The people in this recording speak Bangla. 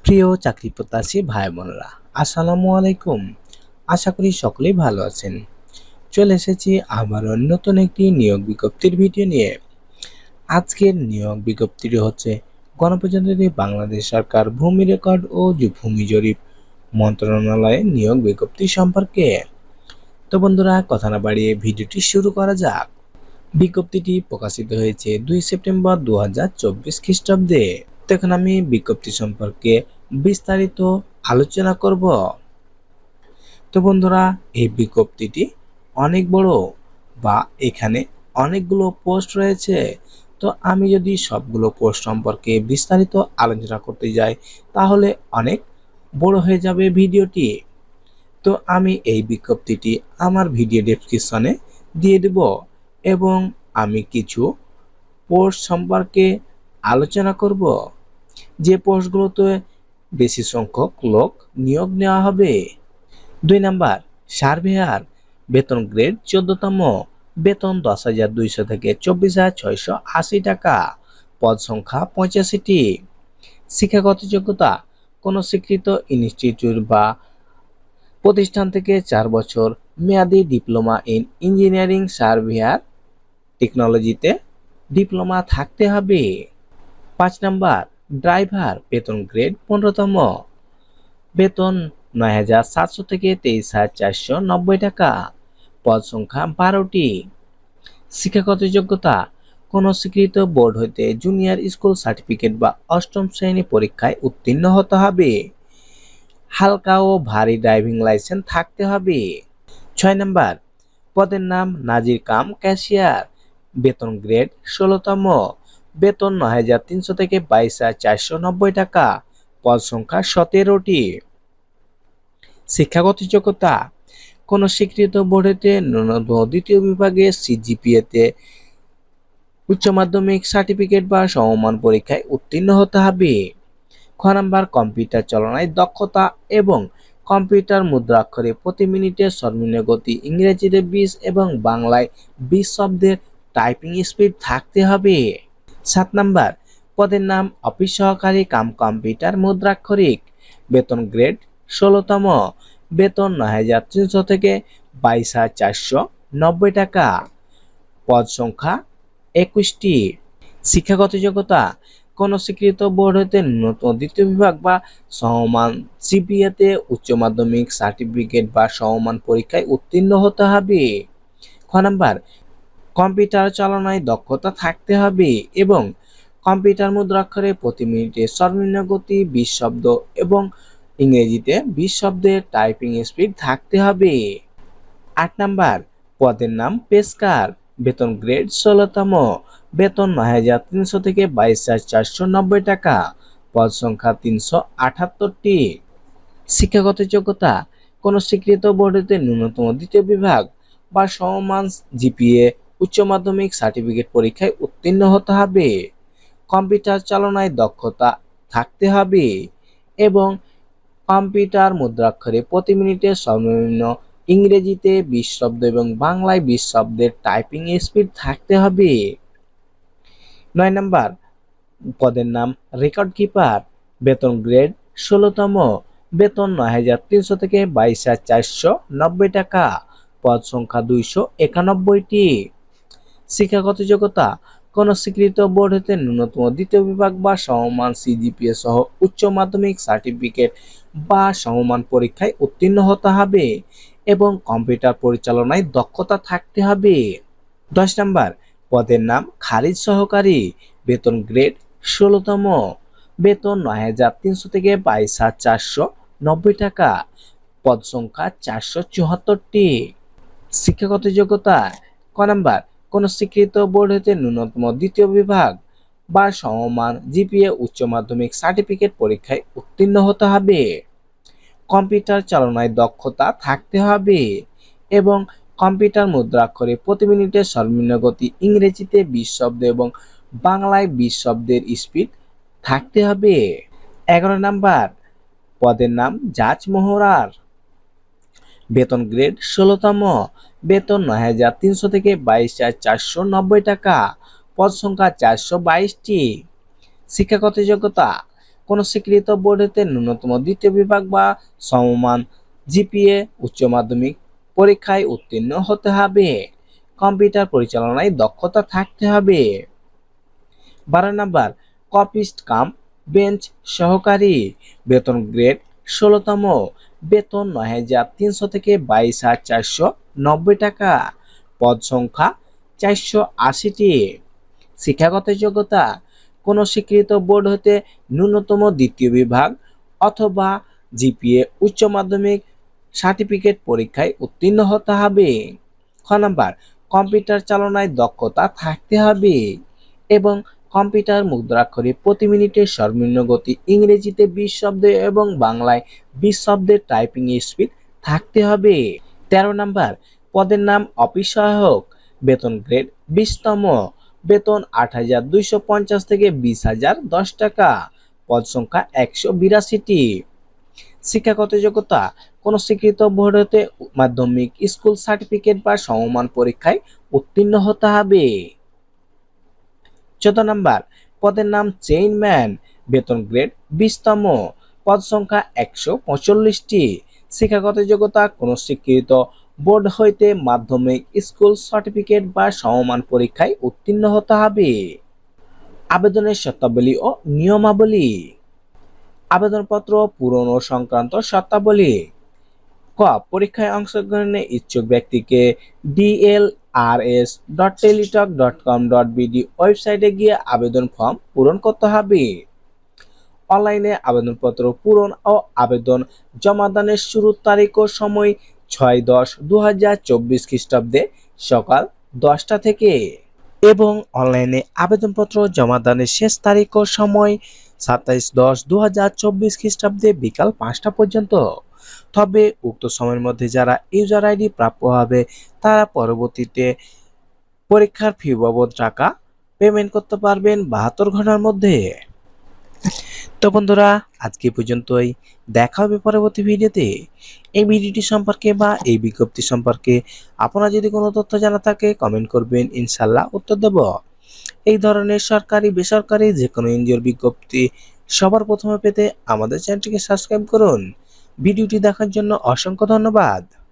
প্রিয় চাকরি প্রত্যাশী ভাই বোনেরা, আসসালামু আলাইকুম। আশা করি সকলেই ভালো আছেন। চলে এসেছি আবারও নতুন একটি নিয়োগ বিজ্ঞপ্তির ভিডিও নিয়ে। আজকের নিয়োগ বিজ্ঞপ্তিটি হচ্ছে গণপ্রজাতন্ত্রী বাংলাদেশ সরকার ভূমি রেকর্ড ও ভূমি জরিপ মন্ত্রণালয়ের নিয়োগ বিজ্ঞপ্তি সম্পর্কে। তো বন্ধুরা, কথা না বাড়িয়ে ভিডিওটি শুরু করা যাক। বিজ্ঞপ্তিটি প্রকাশিত হয়েছে 2 সেপ্টেম্বর 2024 খ্রিস্টাব্দে। তো এখন আমি বিজ্ঞপ্তি সম্পর্কে বিস্তারিত আলোচনা করব। তো বন্ধুরা, এই বিজ্ঞপ্তিটি অনেক বড় বা এখানে অনেকগুলো পোস্ট রয়েছে। তো আমি যদি সবগুলো পোস্ট সম্পর্কে বিস্তারিত আলোচনা করতে যাই তাহলে অনেক বড় হয়ে যাবে ভিডিওটি। তো আমি এই বিজ্ঞপ্তিটি আমার ভিডিও ডেসক্রিপশনে দিয়ে দেব এবং আমি কিছু পোস্ট সম্পর্কে আলোচনা করব, যে পোস্টগুলোতে বেশি সংখ্যক লোক নিয়োগ নেওয়া হবে। 2 নাম্বার, সার্ভেয়ার, বেতন গ্রেড 14তম, বেতন 10,200 থেকে 24,680 টাকা, পদ সংখ্যা 85টি। শিক্ষাগত যোগ্যতা, কোনো স্বীকৃত ইনস্টিটিউট বা প্রতিষ্ঠান থেকে 4 বছর মেয়াদী ডিপ্লোমা ইন ইঞ্জিনিয়ারিং সার্ভেয়ার টেকনোলজিতে ডিপ্লোমা থাকতে হবে। 5 নাম্বার, ড্রাইভার, বেতন গ্রেড 15তম, বেতন 9,700 থেকে 23,490 টাকা, পদ সংখ্যা 12টি। শিক্ষাগত যোগ্যতা, কোনো স্বীকৃত বোর্ড হইতে জুনিয়র স্কুল সার্টিফিকেট বা 8ম শ্রেণী পরীক্ষায় উত্তীর্ণ হতে হবে। হালকা ও ভারী ড্রাইভিং লাইসেন্স থাকতে হবে। 6 নাম্বার, পদের নাম নাজির কাম ক্যাশিয়ার, বেতন গ্রেড 16তম, বেতন 9,300 থেকে 22,490 টাকা, পদ সংখ্যা 17টি। শিক্ষাগত যোগ্যতা, কোন স্বীকৃত বোর্ডেতে ন্যূনতম দ্বিতীয় বিভাগে সিজিপিএতে উচ্চ মাধ্যমিক সার্টিফিকেট বা সমমান পরীক্ষায় উত্তীর্ণ হতে হবে। খ নাম্বার, কম্পিউটার চালনায় দক্ষতা এবং কম্পিউটার মুদ্রাক্ষরে প্রতি মিনিটে সর্বনিম্ন গতি ইংরেজিতে 20 এবং বাংলায় 20 শব্দের টাইপিং স্পিড থাকতে হবে। 7 নাম্বার, পদের নাম অফিস সহকারী কাম কম্পিউটার মুদ্রাক্ষরিক, বেতন গ্রেড 16তম, বেতন 9,300 থেকে 22,490 টাকা, পদ সংখ্যা 21টি। শিক্ষাগত যোগ্যতা, কোন স্বীকৃত বোর্ড হতে ন্যূনতম দ্বিতীয় বিভাগ বা সমমান জিপিএতে উচ্চ মাধ্যমিক সার্টিফিকেট বা সমমান পরীক্ষায় উত্তীর্ণ হতে হবে। খ নাম্বার, কম্পিউটার চালনায় দক্ষতা থাকতে হবে এবং কম্পিউটার মুদ্রাক্ষরে প্রতি মিনিটে সর্বনিম্ন গতি 20 শব্দ এবং ইংরেজিতে 20 শব্দের টাইপিং স্পিড থাকতে হবে। 8 নাম্বার, পদের নাম পেশকার, বেতন গ্রেড 16তম, বেতন 9,300 থেকে 22,490 টাকা, পদ সংখ্যা 378টি। শিক্ষাগত যোগ্যতা, কোন স্বীকৃত বোর্ডেতে ন্যূনতম দ্বিতীয় বিভাগ বা সমমান জিপিএ উচ্চ মাধ্যমিক সার্টিফিকেট পরীক্ষায় উত্তীর্ণ হতে হবে। কম্পিউটার চালনায় দক্ষতা থাকতে হবে এবং কম্পিউটার মুদ্রাক্ষরে প্রতি মিনিটে সর্বনিম্ন ইংরেজিতে 20 শব্দ এবং বাংলায় 20 শব্দের টাইপিং স্পিড থাকতে হবে। 9 নাম্বার, পদের নাম রেকর্ড কিপার, বেতন গ্রেড 16তম, বেতন 9,300 থেকে 22,490 টাকা, পদ সংখ্যা 291টি। শিক্ষাগত যোগ্যতা, কোন স্বীকৃত বোর্ড হতে ন্যূনতম দ্বিতীয় বিভাগ বা সমমান সিজিপিএ সহ উচ্চ মাধ্যমিক সার্টিফিকেট বা সমমান পরীক্ষায় উত্তীর্ণ হতে হবে এবং কম্পিউটার পরিচালনায় দক্ষতা থাকতে হবে। 10 নাম্বার, পদের নাম খারিজ সহকারী, বেতন গ্রেড 16তম, বেতন 9,300 থেকে 22,490 টাকা, পদ সংখ্যা 474টি। শিক্ষাগত যোগ্যতা, ক নাম্বার, কোন স্বীকৃত বোর্ড হতে ন্যূনতম দ্বিতীয় বিভাগ বা সমমান জিপিএ উচ্চ মাধ্যমিক সার্টিফিকেট পরীক্ষায় উত্তীর্ণ হতে হবে। কম্পিউটার চালনায় দক্ষতা থাকতে হবে এবং কম্পিউটার মুদ্রাক্ষরে প্রতি মিনিটে সর্বনিম্ন গতি ইংরেজিতে 20 শব্দ এবং বাংলায় 20 শব্দের স্পিড থাকতে হবে। 11 নাম্বার, পদের নাম জাজ মোহরার, বেতন গ্রেড 16তম, বেতন 9,300 থেকে 22,490 টাকা, পদ সংখ্যা 422টি। শিক্ষাগত যোগ্যতা, কোন স্বীকৃত বোর্ড হতে ন্যূনতম দ্বিতীয় বিভাগ বা সমমান জিপিএ উচ্চ মাধ্যমিক পরীক্ষায় উত্তীর্ণ হতে হবে। কম্পিউটার পরিচালনায় দক্ষতা থাকতে হবে। 12 নাম্বার কপিস্ট কাম বেঞ্চ সহকারী, বেতন গ্রেড 16তম, বেতন 9,300 থেকে 22,490 টাকা, পদ সংখ্যা 480টি। শিক্ষাগত যোগ্যতা কোন স্বীকৃত বোর্ড হতে ন্যূনতম দ্বিতীয় বিভাগ অথবা জিপিএ উচ্চ মাধ্যমিক সার্টিফিকেট পরীক্ষায় উত্তীর্ণ হতে হবে। খ নাম্বার কম্পিউটার চালনায় দক্ষতা থাকতে হবে এবং কম্পিউটার মুদ্রাক্ষরে প্রতি মিনিটে সর্বনিম্ন গতি ইংরেজিতে 20 শব্দ এবং বাংলায় 20 শব্দের টাইপিং স্পিড থাকতে হবে। 13 নাম্বার পদের নাম অফিস সহায়ক, বেতন গ্রেড 20তম, বেতন 8,250 থেকে 20,010 টাকা, পদ সংখ্যা 182টি। শিক্ষাগত যোগ্যতা কোন স্বীকৃত বোর্ড হতে মাধ্যমিক স্কুল সার্টিফিকেট বা সমমান পরীক্ষায় উত্তীর্ণ হতে হবে। 14 নাম্বার পদের নাম চেইনম্যান, বেতন গ্রেড 20তম, পদ সংখ্যা 145টি। শিক্ষাগত যোগ্যতা কোন স্বীকৃত বোর্ড হইতে মাধ্যমিক স্কুল সার্টিফিকেট বা সমমান পরীক্ষায় উত্তীর্ণ হতে হবে। আবেদনের শর্তাবলী ও নিয়মাবলী। আবেদনপত্র পূরণ ও সংক্রান্ত শর্তাবলী। ক পরীক্ষায় অংশগ্রহণে ইচ্ছুক ব্যক্তিকে dlrs.teletalk.com.bd ওয়েবসাইটে গিয়ে আবেদন ফর্ম পূরণ করতে হবে। অনলাইনে আবেদনপত্র পূরণ ও আবেদন জমাদানের শুরুর তারিখ ও সময় 6/10/2024 খ্রিস্টাব্দে সকাল 10টা থেকে এবং অনলাইনে আবেদনপত্র জমাদানের শেষ তারিখ ও সময় 27/10/2024 খ্রিস্টাব্দে বিকাল 5টা পর্যন্ত। তবে উক্ত সময়ের মধ্যে যারা ইউজার আইডি প্রাপ্য হবে তারা পরবর্তীতে পরীক্ষার ফি বাবদ টাকা পেমেন্ট করতে পারবেন 72 ঘন্টার মধ্যে। তো বন্ধুরা আজকে পর্যন্তই, দেখা হবে পরবর্তী ভিডিওতে। এই ভিডিওটি সম্পর্কে বা এই বিজ্ঞপ্তি সম্পর্কে আপনারা যদি কোনো তথ্য জানা থাকে কমেন্ট করবেন, ইনশাল্লাহ উত্তর দেব। এই ধরনের সরকারি বেসরকারি যে কোনো এনজিওর বিজ্ঞপ্তি সবার প্রথমে পেতে আমাদের চ্যানেলটিকে সাবস্ক্রাইব করুন। ভিডিওটি দেখার জন্য অসংখ্য ধন্যবাদ।